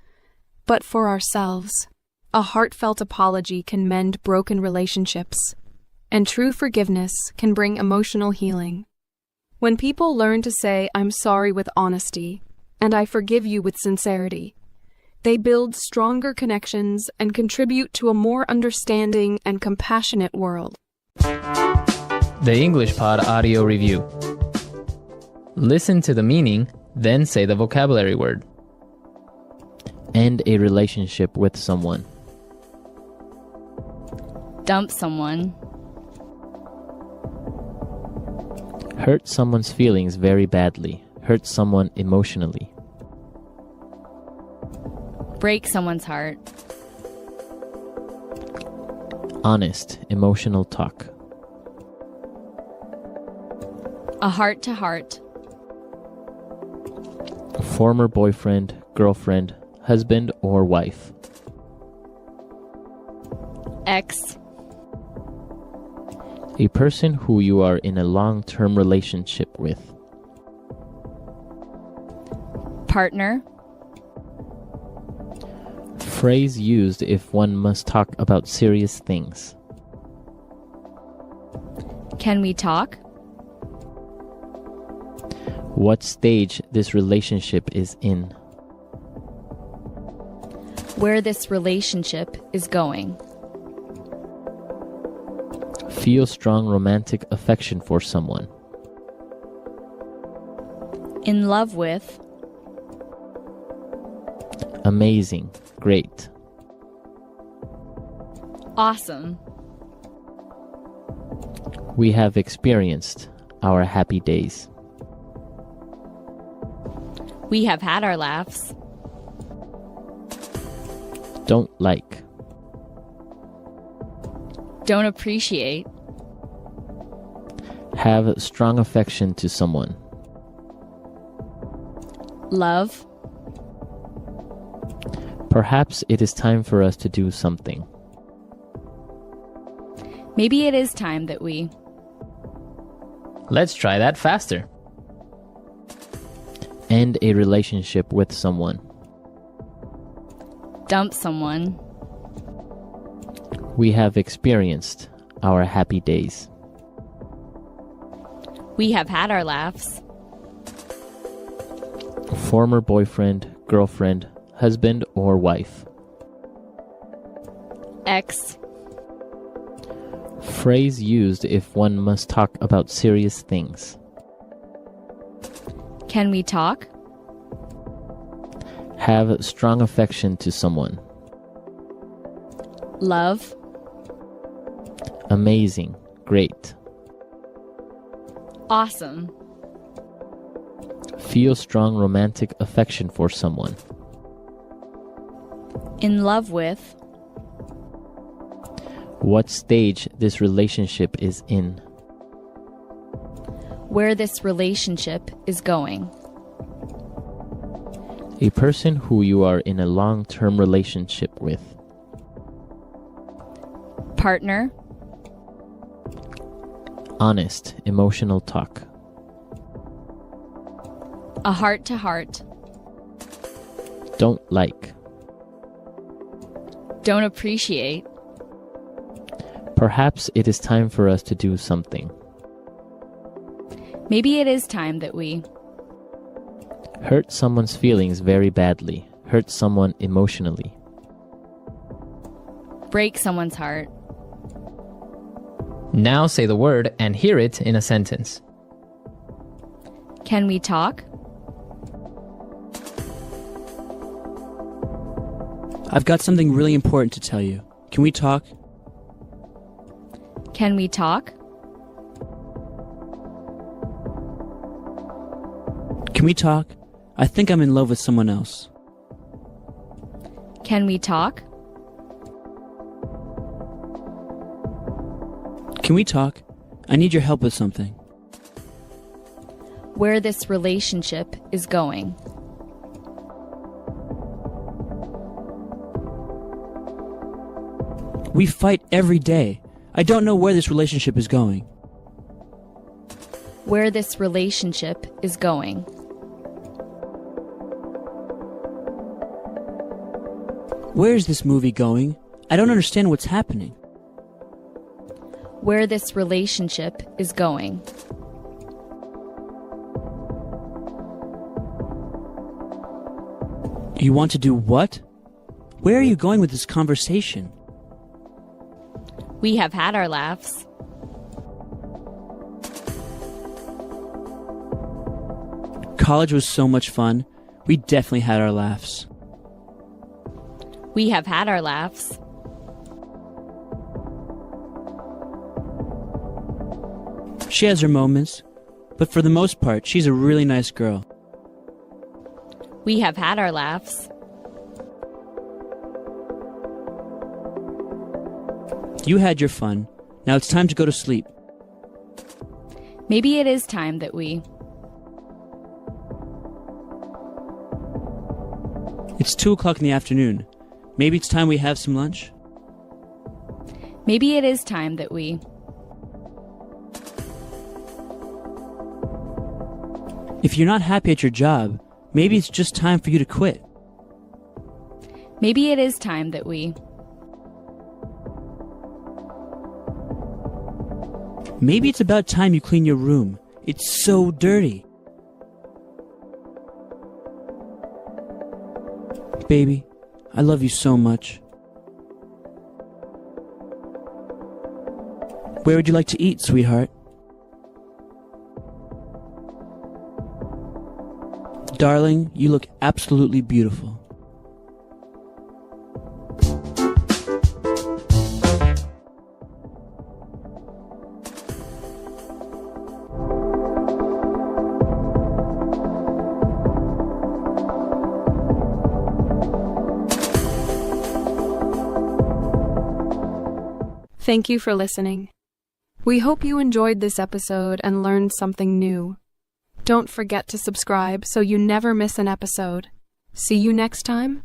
but for ourselves. A heartfelt apology can mend broken relationships, and true forgiveness can bring emotional healing. When people learn to say, "I'm sorry" with honesty, and "I forgive you" with sincerity, they build stronger connections and contribute to a more understanding and compassionate world. The English Pod Audio Review. Listen to the meaning, then say the vocabulary word. End a relationship with someone. Dump someone. Hurt someone's feelings very badly. Hurt someone emotionally. Break someone's heart. Honest, emotional talk. A heart-to-heart. Former boyfriend, girlfriend, husband, or wife. Ex. A person who you are in a long-term relationship with. Partner. Phrase used if one must talk about serious things. Can we talk? What stage this relationship is in. Where this relationship is going. Feel strong romantic affection for someone. In love with. Amazing. Great. Awesome. We have experienced our happy days. We have had our laughs. Don't like. Don't appreciate. Have strong affection to someone. Love. Perhaps it is time for us to do something. Maybe it is time that we. Let's try that faster. End a relationship with someone. Dump someone. We have experienced our happy days. We have had our laughs. Former boyfriend, girlfriend, husband or wife. Ex. Phrase used if one must talk about serious things. Can we talk? Have strong affection to someone. Love. Amazing. Great. Awesome. Feel strong romantic affection for someone. In love with. What stage this relationship is in. Where this relationship is going. A person who you are in a long-term relationship with. Partner. Honest, emotional talk. A heart to heart. Don't like. Don't appreciate. Perhaps it is time for us to do something. Maybe it is time that we. Hurt someone's feelings very badly. Hurt someone emotionally. Break someone's heart. Now say the word and hear it in a sentence. Can we talk? I've got something really important to tell you. Can we talk? Can we talk? Can we talk? I think I'm in love with someone else. Can we talk? Can we talk? I need your help with something. Where this relationship is going. We fight every day. I don't know where this relationship is going. Where this relationship is going. Where is this movie going? I don't understand what's happening. Where this relationship is going. You want to do what? Where are you going with this conversation? We have had our laughs. College was so much fun. We definitely had our laughs. We have had our laughs. She has her moments, but for the most part, she's a really nice girl. We have had our laughs. You had your fun. Now it's time to go to sleep. Maybe it is time that we. It's 2 o'clock in the afternoon. Maybe it's time we have some lunch? Maybe it is time that we. If you're not happy at your job, maybe it's just time for you to quit. Maybe it is time that we. Maybe it's about time you clean your room. It's so dirty. Baby, I love you so much. Where would you like to eat, sweetheart? Darling, you look absolutely beautiful. Thank you for listening. We hope you enjoyed this episode and learned something new. Don't forget to subscribe so you never miss an episode. See you next time.